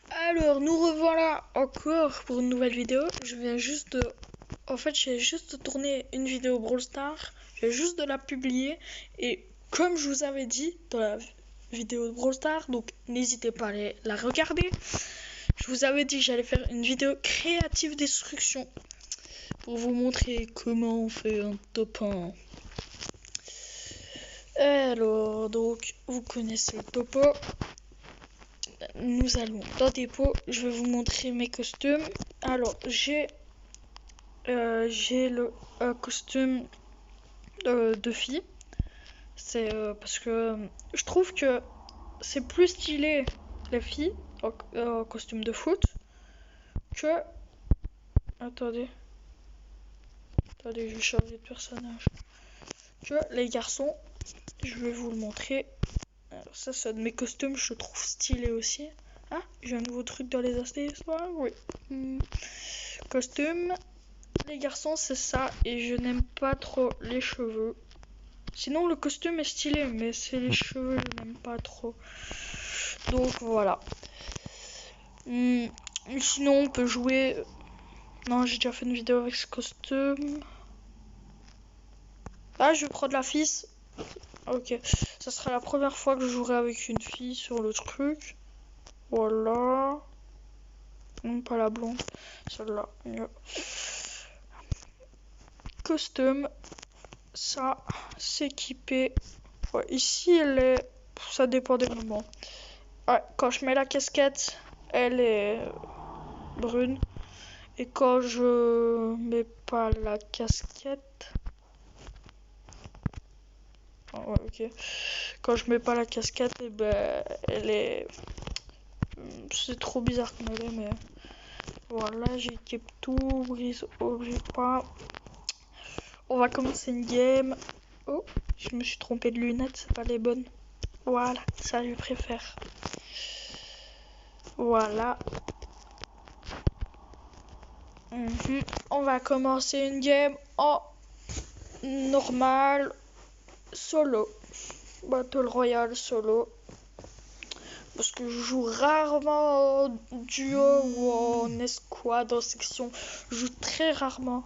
Alors, nous revoilà encore pour une nouvelle vidéo. J'ai juste tourné une vidéo Brawl Stars. Je viens juste de la publier. Et comme je vous avais dit dans la vidéo de Brawl Stars, donc n'hésitez pas à la regarder. Je vous avais dit que j'allais faire une vidéo créative destruction pour vous montrer comment on fait un top 1. Alors, donc, vous connaissez le topo. Nous allons dans dépôt. Je vais vous montrer mes costumes. Alors, j'ai le costume de fille. C'est parce que je trouve que c'est plus stylé les filles en costume de foot que... Attendez, je vais changer de personnage. Que les garçons. Je vais vous le montrer. Alors ça, c'est un de mes costumes, je trouve stylé aussi. Ah, j'ai un nouveau truc dans les astuces, oui. Costume. Les garçons, c'est ça, et je n'aime pas trop les cheveux. Sinon, le costume est stylé, mais c'est les cheveux, je n'aime pas trop. Donc, voilà. Sinon, on peut jouer... Non, j'ai déjà fait une vidéo avec ce costume. Ah, je vais prendre la fille. Ok, ça sera la première fois que je jouerai avec une fille sur le truc. Voilà. Non, pas la blonde. Celle-là. Costume. Ça, s'équiper. Ouais, ici, elle est... Ça dépend des moments. Ouais, quand je mets la casquette, elle est brune. Et quand je mets pas la casquette... Oh, ouais, ok. Quand je mets pas la casquette, et ben, elle est... C'est trop bizarre comme elle est, mais... Voilà, j'équipe tout, brise objet pas. On va commencer une game. Oh, je me suis trompée de lunettes, c'est pas les bonnes. Voilà, ça je préfère. Voilà. On va commencer une game en normal, solo. Battle Royale solo. Parce que je joue rarement en duo ou en escouade, en section. Je joue très rarement.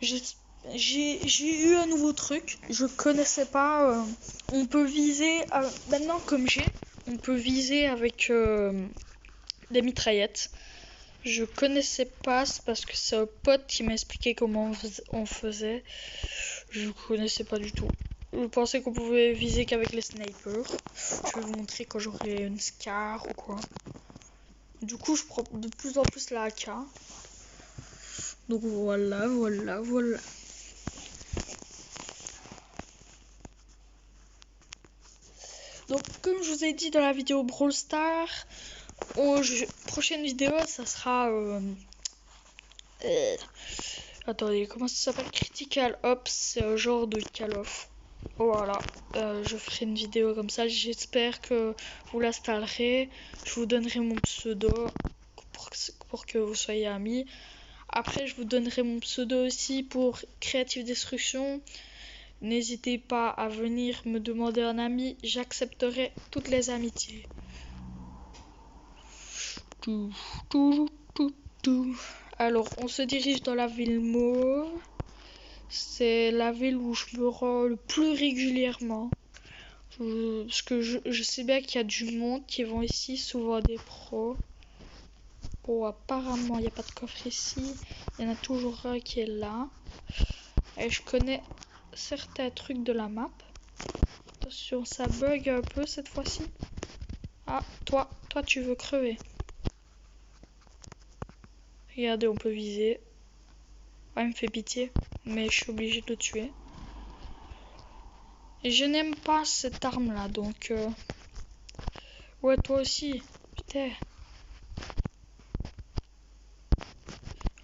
J'ai eu un nouveau truc, je connaissais pas. On peut viser, maintenant comme on peut viser avec des mitraillettes. Je connaissais pas, c'est parce que c'est un pote qui m'a expliqué comment on faisait. Je connaissais pas du tout. Je pensais qu'on pouvait viser qu'avec les snipers. Je vais vous montrer quand j'aurai une Scar ou quoi. Du coup, je prends de plus en plus la AK. Donc voilà. Donc comme je vous ai dit dans la vidéo Brawl Stars, prochaine vidéo ça sera attendez, comment ça s'appelle, Critical Ops, c'est un genre de Call of. Voilà, je ferai une vidéo comme ça, j'espère que vous l'installerez. Je vous donnerai mon pseudo pour que vous soyez amis. Après je vous donnerai mon pseudo aussi pour Creative Destruction. N'hésitez pas à venir me demander un ami, j'accepterai toutes les amitiés. Alors, on se dirige dans la ville mauve. C'est la ville où je me rends le plus régulièrement. Parce que je sais bien qu'il y a du monde qui vont ici, souvent des pros. Bon, apparemment, il n'y a pas de coffre ici. Il y en a toujours un qui est là. Et je connais certains trucs de la map. Attention, ça bug un peu cette fois-ci. Ah, toi tu veux crever. Regardez, on peut viser. Ah, il me fait pitié, mais je suis obligée de le tuer. Et je n'aime pas cette arme là, donc... Ouais, toi aussi. Putain.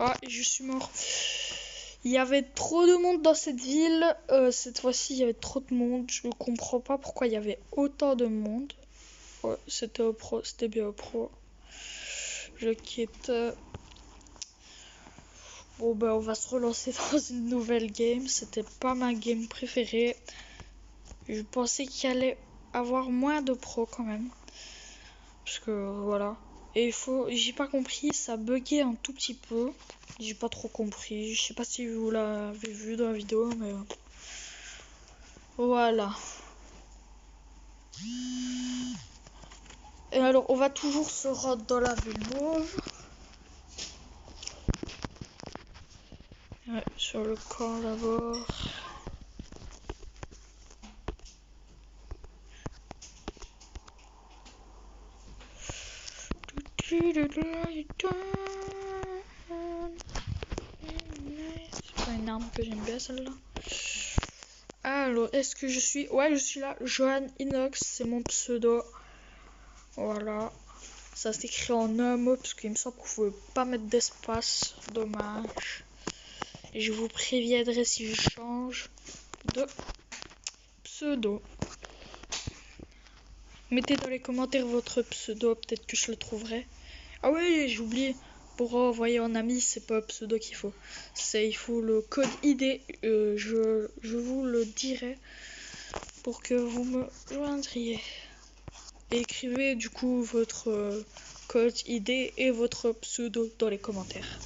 Ah, je suis mort. Il y avait trop de monde dans cette ville. Cette fois-ci, il y avait trop de monde. Je ne comprends pas pourquoi il y avait autant de monde. Ouais, c'était bien au pro. Je quitte. Bon, ben, on va se relancer dans une nouvelle game. C'était pas ma game préférée. Je pensais qu'il allait avoir moins de pros quand même. parce que voilà. Et j'ai pas compris, ça buguait un tout petit peu. J'ai pas trop compris. Je sais pas si vous l'avez vu dans la vidéo, mais voilà. Et alors, on va toujours se rendre dans la ville mauve. Ouais, sur le camp d'abord. C'est pas une arme que j'aime bien celle-là. Alors, est-ce que je suis... Ouais, je suis là. Johan Inox, c'est mon pseudo. Voilà. Ça s'écrit en un mot parce qu'il me semble qu'on ne pouvait pas mettre d'espace. Dommage. Et je vous préviendrai si je change de pseudo. Mettez dans les commentaires votre pseudo, peut-être que je le trouverai. Ah oui, j'ai oublié. Pour envoyer en ami, c'est pas un pseudo qu'il faut. Il faut le code ID. Je vous le dirai pour que vous me joindriez. Et écrivez du coup votre code ID et votre pseudo dans les commentaires.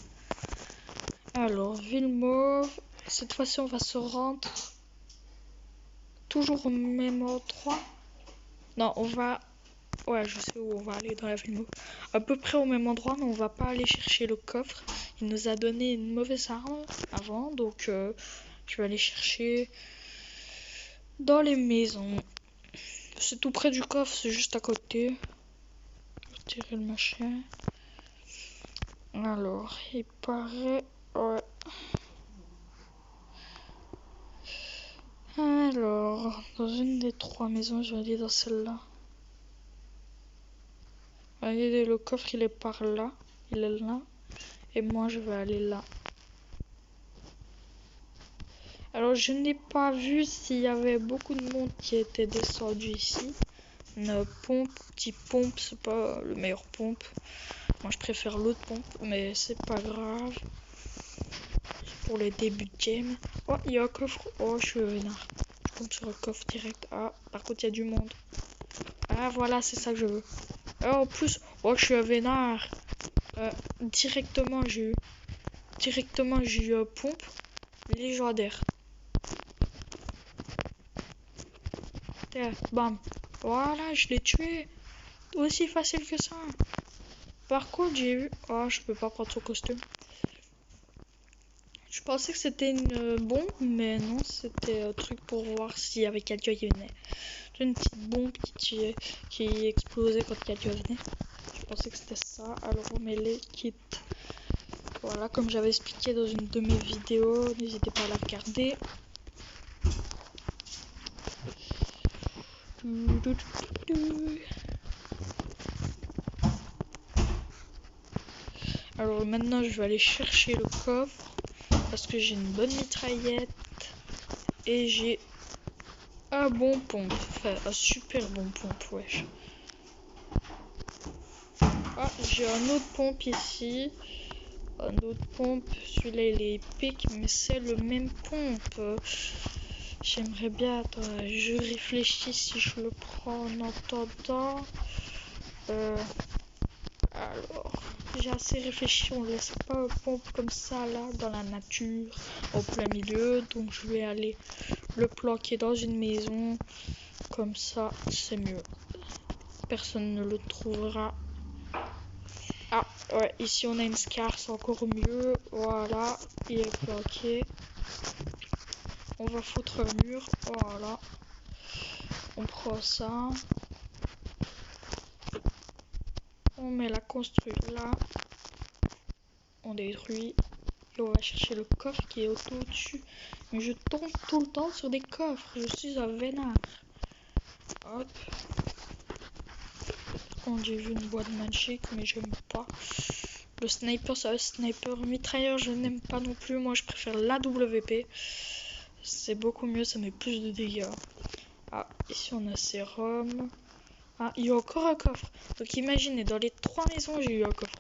Alors, ville mauve. Cette fois-ci, on va se rendre toujours au même endroit. Non, on va... Ouais, je sais où on va aller dans la ville mauve. À peu près au même endroit, mais on va pas aller chercher le coffre. Il nous a donné une mauvaise arme avant, donc je vais aller chercher dans les maisons. C'est tout près du coffre, c'est juste à côté. Je vais tirer le machin. Alors, il paraît... Ouais. Alors, dans une des 3 maisons, je vais aller dans celle-là. Regardez, le coffre, il est par là. Il est là. Et moi, je vais aller là. Alors, je n'ai pas vu s'il y avait beaucoup de monde qui était descendu ici. Une pompe, petit pompe, c'est pas le meilleur pompe. Moi, je préfère l'autre pompe, mais c'est pas grave. Pour les débuts de game. Oh, il y a un coffre. Oh, je suis vénard. Je tombe sur un coffre direct. Ah, par contre, il y a du monde. Ah, voilà, c'est ça que je veux. Ah, en plus, oh, je suis un vénard. Directement, j'ai eu un pompe légendaire. Tiens, bam. Voilà, je l'ai tué. Aussi facile que ça. Par contre, j'ai vu... Oh, je peux pas prendre son costume. Je pensais que c'était une bombe, mais non, c'était un truc pour voir s'il y avait quelqu'un qui venait. Une petite bombe qui explosait quand quelqu'un venait. Je pensais que c'était ça. Alors on met les kits. Voilà, comme j'avais expliqué dans une de mes vidéos, n'hésitez pas à la regarder. Alors maintenant je vais aller chercher le coffre parce que j'ai une bonne mitraillette et j'ai un bon pompe, enfin un super bon pompe, wesh. Ah, j'ai un autre pompe ici, un autre pompe, celui-là il est épique mais c'est le même pompe. J'aimerais bien, attends, je réfléchis si je le prends en attendant. Alors, j'ai assez réfléchi, on ne laisse pas un pompe comme ça là dans la nature, au plein milieu, donc je vais aller le planquer dans une maison, comme ça c'est mieux. Personne ne le trouvera. Ah ouais, ici on a une scar, c'est encore mieux, voilà, il est planqué. On va foutre un mur, voilà. On prend ça. On met la construit là. On détruit. Et on va chercher le coffre qui est au-dessus. Mais je tombe tout le temps sur des coffres. Je suis un vénard. Hop. Quand j'ai vu une boîte magique, mais j'aime pas. Le sniper, c'est un sniper. Mitrailleur, je n'aime pas non plus. Moi, je préfère l'AWP. C'est beaucoup mieux, ça met plus de dégâts. Ah, ici on a sérum. Ah, il y a encore un coffre. Donc imaginez, dans les 3 maisons, j'ai eu un coffre.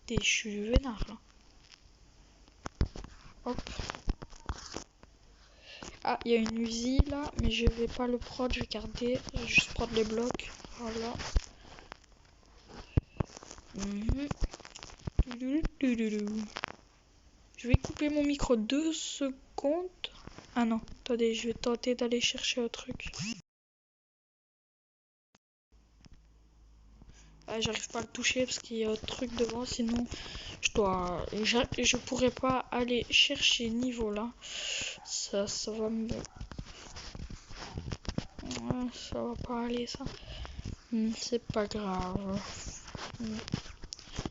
Et je suis vénard là. Hop. Ah, il y a une usine là, mais je vais pas le prendre, je vais garder. Je vais juste prendre les blocs. Voilà. Je vais couper mon micro 2 secondes. Ah non, attendez, je vais tenter d'aller chercher un truc. Ah, j'arrive pas à le toucher parce qu'il y a un truc devant, sinon je pourrais pas aller chercher niveau là. Ça va me... Ouais, ça va pas aller ça. C'est pas grave.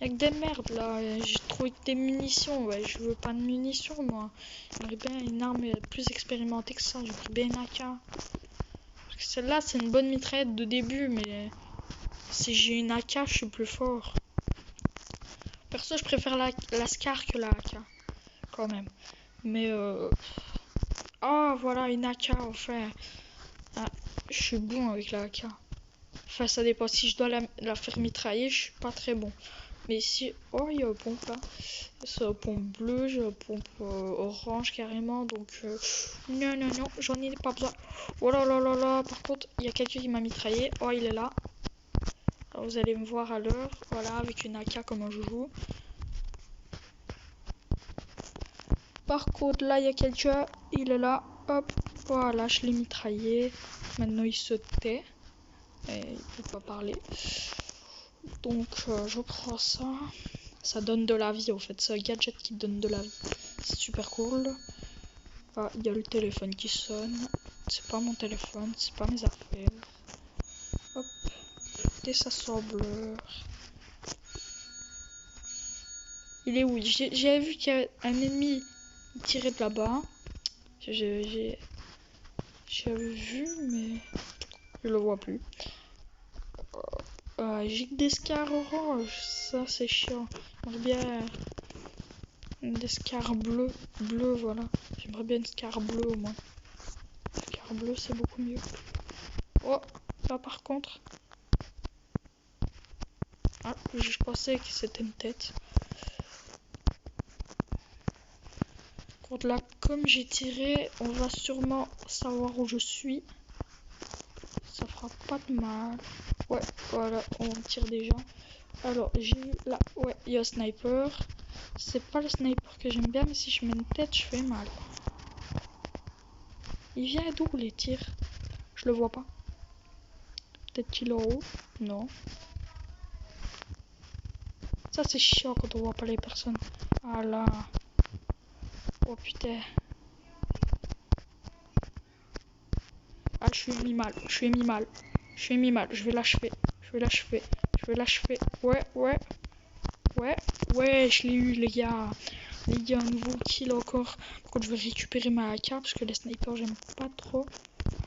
Y'a que des merdes là, j'ai trouvé que des munitions, ouais, je veux pas de munitions moi. J'aimerais bien une arme plus expérimentée que ça, j'aimerais bien une AK. Parce que celle-là c'est une bonne mitraillette de début, mais si j'ai une AK je suis plus fort. Perso je préfère la Scar que la AK, quand même. Mais oh voilà une AK enfin. Ah, je suis bon avec la AK. Enfin ça dépend, si je dois la faire mitrailler, je suis pas très bon. Mais ici, oh, il y a un pompe là. C'est un pompe bleu, j'ai un pompe orange carrément. Donc, non, j'en ai pas besoin. Oh là là là là. Par contre, il y a quelqu'un qui m'a mitraillé. Oh, il est là. Alors, vous allez me voir à l'heure. Voilà, avec une AK comme un joujou. Par contre, là, il y a quelqu'un. Il est là. Hop. Voilà, je l'ai mitraillé. Maintenant, il se tait. Et il peut pas parler. Donc, je prends ça. Ça donne de la vie, au fait. C'est un gadget qui donne de la vie. C'est super cool. Ah, il y a le téléphone qui sonne. C'est pas mon téléphone, c'est pas mes affaires. Hop. Désassembleur. Il est où? J'avais vu qu'il y a un ennemi tiré de là-bas. J'avais vu, mais je le vois plus. J'ai que des scars orange. Ça, c'est chiant. J'aimerais bien des scars bleus. Bleu, voilà. J'aimerais bien une scar bleu au moins. Scar bleu, c'est beaucoup mieux. Oh, là par contre. Ah, je pensais que c'était une tête. Contre là, comme j'ai tiré, on va sûrement savoir où je suis. Ça fera pas de mal. Ouais, voilà, on tire déjà. Alors, j'ai vu là, ouais, il y a un sniper. C'est pas le sniper que j'aime bien, mais si je mets une tête, je fais mal. Il vient d'où les tirs? Je le vois pas. Peut-être qu'il est en haut? Non. Ça, c'est chiant quand on voit pas les personnes. Ah là. Oh putain. Ah, je suis mis mal. Je vais l'achever. Ouais, je l'ai eu, les gars. Les gars, un nouveau kill encore. Par contre, je vais récupérer ma AK parce que les snipers, j'aime pas trop.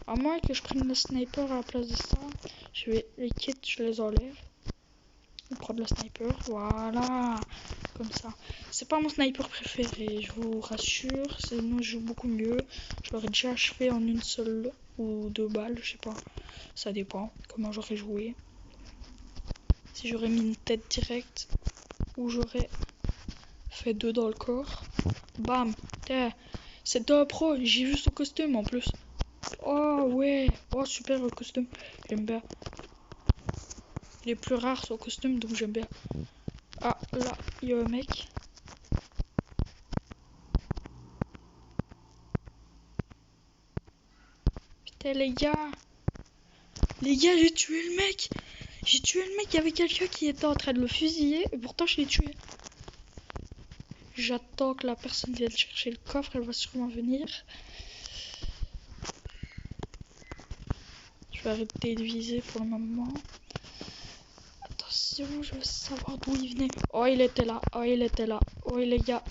À moins que je prenne le sniper à la place de ça. Les kits, je les enlève. Je vais prendre le sniper. Voilà. Comme ça. C'est pas mon sniper préféré, je vous rassure. Sinon, je joue beaucoup mieux. Je l'aurais déjà achevé en une seule ou 2 balles, je sais pas. Ça dépend comment j'aurais joué. Si j'aurais mis une tête directe ou j'aurais fait 2 dans le corps. Bam. C'est un pro, j'ai vu son costume en plus. Oh ouais. Oh super le costume. J'aime bien. Il est plus rare son costume donc j'aime bien. Ah là, il y a un mec. Putain les gars, j'ai tué le mec. Il y avait quelqu'un qui était en train de le fusiller et pourtant je l'ai tué. J'attends que la personne vienne chercher le coffre, elle va sûrement venir. Je vais arrêter de viser pour le moment. Attention, je veux savoir d'où il venait. Oh, il était là. Oh les gars.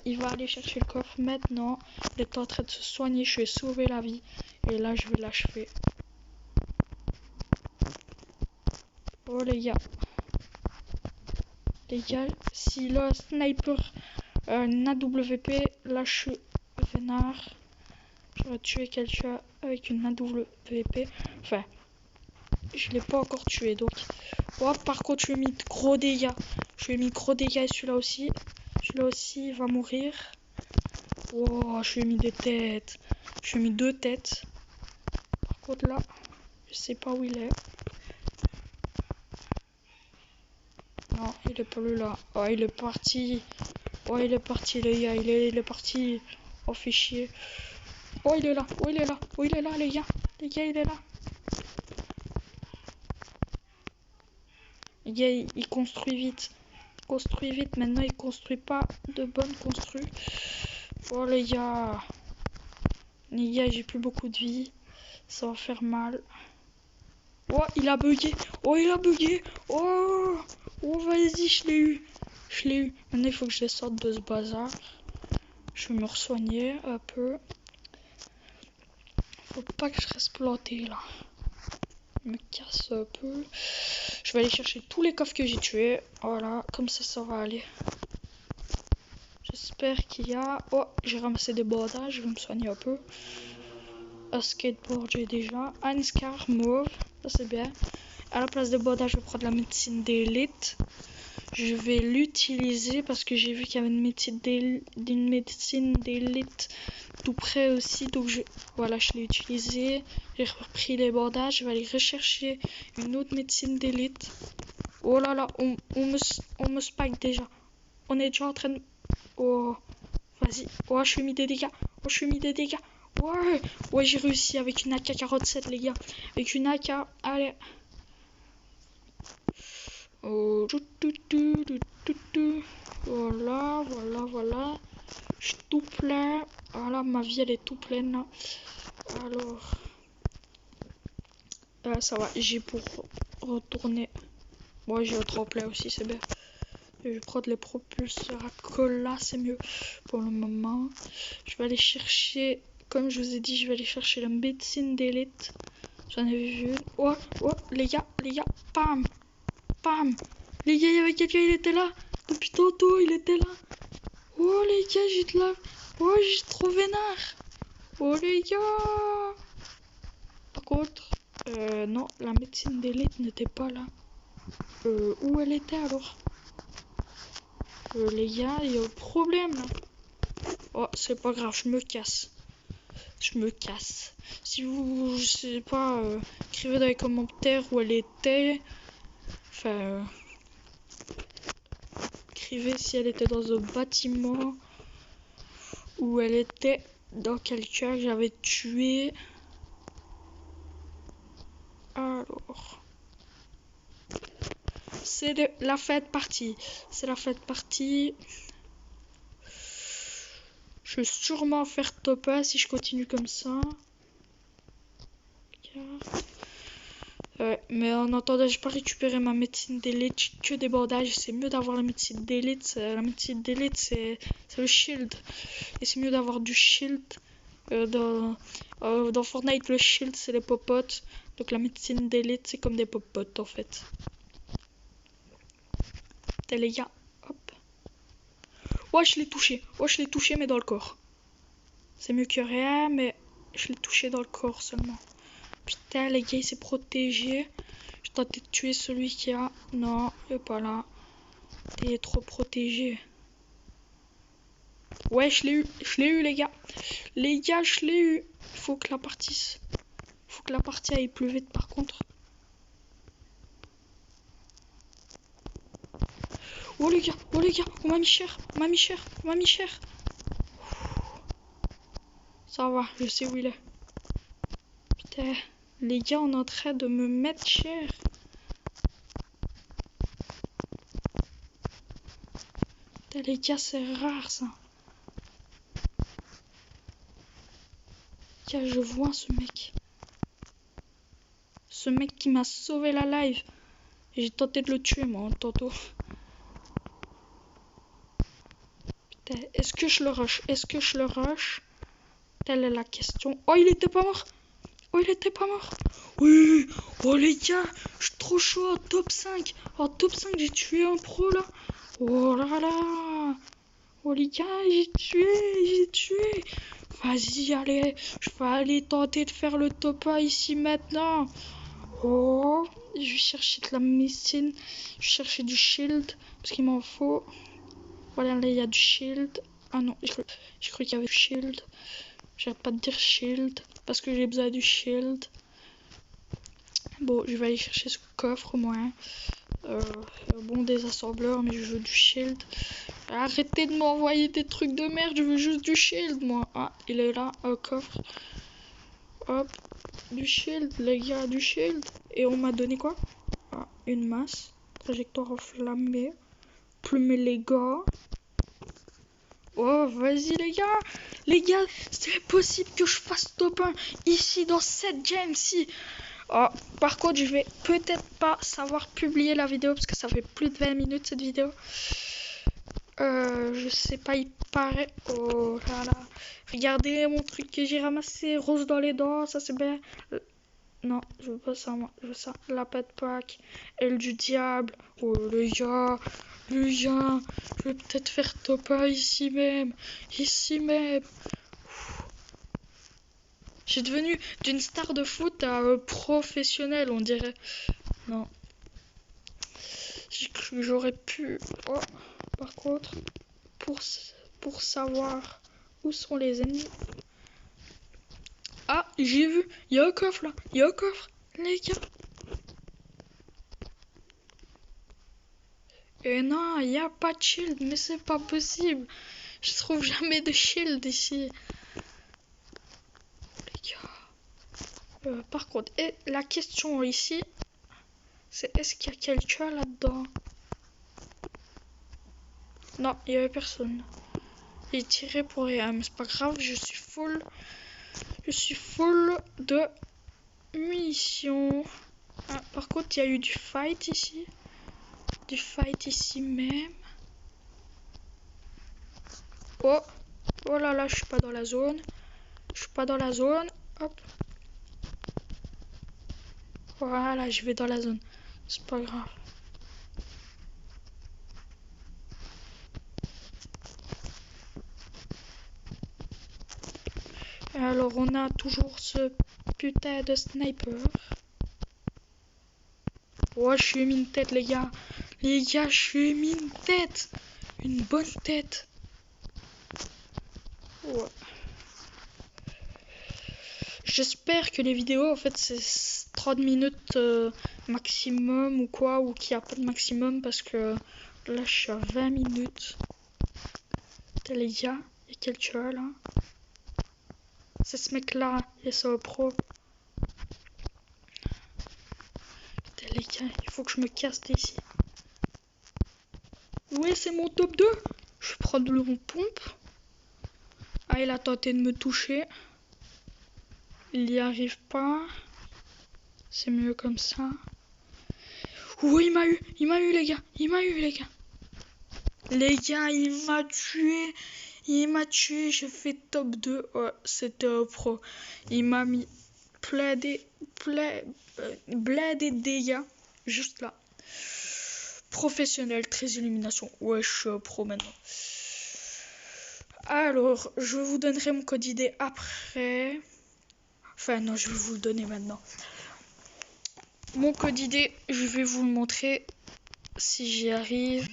Il va aller chercher le coffre maintenant. Il est en train de se soigner. Je vais sauver la vie. Et là, je vais l'achever. Oh les gars. S'il a un sniper, un AWP, là je suis vénard. J'aurais tué quelqu'un avec une AWP. Enfin, je l'ai pas encore tué donc. Oh, par contre, je lui ai mis gros dégâts. Et celui-là aussi. Celui-là aussi, il va mourir. Oh, je lui ai mis des têtes. Je lui ai mis 2 têtes. Par contre, là, je sais pas où il est. Il est pas là. Oh, il est parti. Oh, il est parti, les gars. Il est parti. Oh, fait chier. Oh, il est là. Oh, il est là. Oh, il est là, les gars. Les gars, il est là. Les gars, il construit vite. Il construit vite. Maintenant, il construit pas de bonnes construits. Oh, les gars. Les gars, j'ai plus beaucoup de vie. Ça va faire mal. Oh, il a bugué. Oh, il a bugué. Oh, oh, vas-y, je l'ai eu. Je l'ai eu. Maintenant, il faut que je les sorte de ce bazar. Je vais me re-soigner un peu. Faut pas que je reste planté là. Je me casse un peu. Je vais aller chercher tous les coffres que j'ai tués. Voilà, comme ça va aller. J'espère qu'il y a... Oh, j'ai ramassé des bandages. Je vais me soigner un peu. Un skateboard, j'ai déjà. Un scar mauve. Ça, c'est bien. À la place de bandages, je vais prendre la médecine d'élite. Je vais l'utiliser parce que j'ai vu qu'il y avait une médecine d'élite tout près aussi. Donc, voilà, je l'ai utilisé. J'ai repris les bandages. Je vais aller rechercher une autre médecine d'élite. Oh là là, on me spike déjà. On est déjà en train de... Oh, vas-y. Oh, je suis mis des dégâts. Oh, je suis mis des dégâts. Ouais, ouais, j'ai réussi avec une AK-47, les gars. Avec une AK, allez. Oh, voilà, voilà, voilà. Je suis tout plein. Voilà, ma vie, elle est tout pleine, là. Alors... ça va, j'ai pour retourner. Moi, j'ai un tremplin aussi, c'est bien. Je vais prendre les propulseurs à cola, c'est mieux pour le moment. Je vais aller chercher, comme je vous ai dit, je vais aller chercher la médecine d'élite. J'en avais vu une. Oh, oh, les gars, pam, pam. Les gars, il y avait quelqu'un, il était là. Depuis tantôt, il était là. Oh, les gars, j'ai de la... Oh, j'ai trop vénère. Oh, les gars. Par contre, non, la médecine d'élite n'était pas là. Où elle était alors? Les gars, il y a un problème là. Oh, c'est pas grave, je me casse. Je me casse. Si vous, je sais pas, écrivez dans les commentaires où elle était. Enfin, écrivez si elle était dans un bâtiment. Où elle était, dans quel cas j'avais tué. Alors. C'est la fête partie. C'est la fête partie. Je vais sûrement faire top 1 si je continue comme ça. Mais en attendant, j'ai pas récupéré ma médecine d'élite, j'ai que des bandages. C'est mieux d'avoir la médecine d'élite. La médecine d'élite, c'est le shield. Et c'est mieux d'avoir du shield. Dans Fortnite, le shield, c'est les popotes. Donc la médecine d'élite, c'est comme des popotes en fait. Putain, les gars, hop. Ouais, je l'ai touché. Ouais, je l'ai touché, mais dans le corps. C'est mieux que rien, mais je l'ai touché dans le corps seulement. Putain, les gars, il s'est protégé. Je tentais de tuer celui qui a... Non, il est pas là. Il est trop protégé. Ouais, je l'ai eu. Je l'ai eu, les gars. Les gars, je l'ai eu. Il faut que la partie... faut que la partie aille plus vite, par contre. Oh, les gars. Oh, les gars. On m'a mis cher. On m'a mis cher. On m'a mis cher. Ça va, je sais où il est. Putain. Les gars, on est en train de me mettre cher. Putain, les gars, c'est rare, ça. Tiens, je vois ce mec. Ce mec qui m'a sauvé la live. J'ai tenté de le tuer, moi, tantôt. Putain, est-ce que je le rush? Est-ce que je le rush? Telle est la question. Oh, il était pas mort. Oh, il était pas mort. Oui. Oh, les gars, je suis trop chaud en top 5. En top 5, j'ai tué un pro, là. Oh là là. Oh, les gars, j'ai tué. Vas-y, allez. Je vais aller tenter de faire le top 1 ici, maintenant. Oh, je vais chercher de la médecine. Je vais chercher du shield. Parce qu'il m'en faut. Voilà, là, il y a du shield. Ah non, je crois qu'il y avait du shield. J'arrête pas de dire shield. Parce que j'ai besoin du shield. Bon, je vais aller chercher ce coffre au moins. Bon, des assembleurs, mais je veux du shield. Arrêtez de m'envoyer des trucs de merde, je veux juste du shield, moi. Ah, il est là, un coffre. Hop, du shield, les gars, du shield. Et on m'a donné quoi? Ah, une masse. Trajectoire enflammée. Plumer les gars. Oh, vas-y, les gars. Les gars, c'est possible que je fasse top 1 ici, dans cette game-ci. Oh, par contre, je vais peut-être pas savoir publier la vidéo parce que ça fait plus de 20 minutes cette vidéo. Je sais pas, il paraît. Oh là là. Regardez mon truc que j'ai ramassé, rose dans les dents, ça c'est bien. Non, je veux pas ça, moi. Je veux ça. La pet pack, aile du diable. Oh les gars, je vais peut-être faire top 1 ici même. Ici même. J'ai devenu d'une star de foot à professionnel, on dirait. Non. J'ai cru que j'aurais pu. Oh, par contre, pour savoir où sont les ennemis. Ah, j'ai vu. Il y a un coffre là. Il y a un coffre. Les gars. Et non, il n'y a pas de shield. Mais c'est pas possible. Je trouve jamais de shield ici. Les gars. Par contre, et la question ici, c'est est-ce qu'il y a quelqu'un là-dedans? Non, il n'y avait personne. J'ai tiré pour rien, mais c'est pas grave, je suis full. Je suis full de munitions. Ah, par contre, il y a eu du fight ici. Du fight ici même. Oh, oh là là, je suis pas dans la zone. Je suis pas dans la zone. Hop. Voilà, je vais dans la zone. C'est pas grave. Alors, on a toujours ce putain de sniper. Oh, je suis mis une tête, les gars. Les gars, je suis mis une tête. Une bonne tête. Ouais. J'espère que les vidéos, en fait, c'est 30 minutes maximum ou quoi, ou qu'il n'y a pas de maximum parce que là, je suis à 20 minutes. Putain, les gars, il y a quelqu'un là. C'est ce mec-là, il est pro. Putain, les gars, il faut que je me casse d'ici. Ouais, c'est mon top 2. Je vais prendre le pompe. Ah, il a tenté de me toucher. Il n'y arrive pas. C'est mieux comme ça. Oui, il m'a eu les gars. Il m'a eu les gars. Les gars, il m'a tué. Il m'a tué. J'ai fait top 2. Ouais, c'était un pro. Il m'a mis plein de dégâts. Juste là. Professionnel, 13 illumination. Ouais, je suis un pro maintenant. Alors, je vous donnerai mon code ID après. Enfin, non, je vais vous le donner maintenant. Mon code ID, je vais vous le montrer si j'y arrive.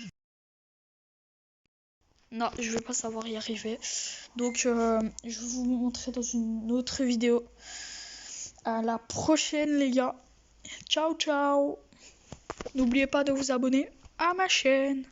Non, je vais pas savoir y arriver. Donc, je vais vous montrer dans une autre vidéo. À la prochaine, les gars. Ciao, ciao. N'oubliez pas de vous abonner à ma chaîne.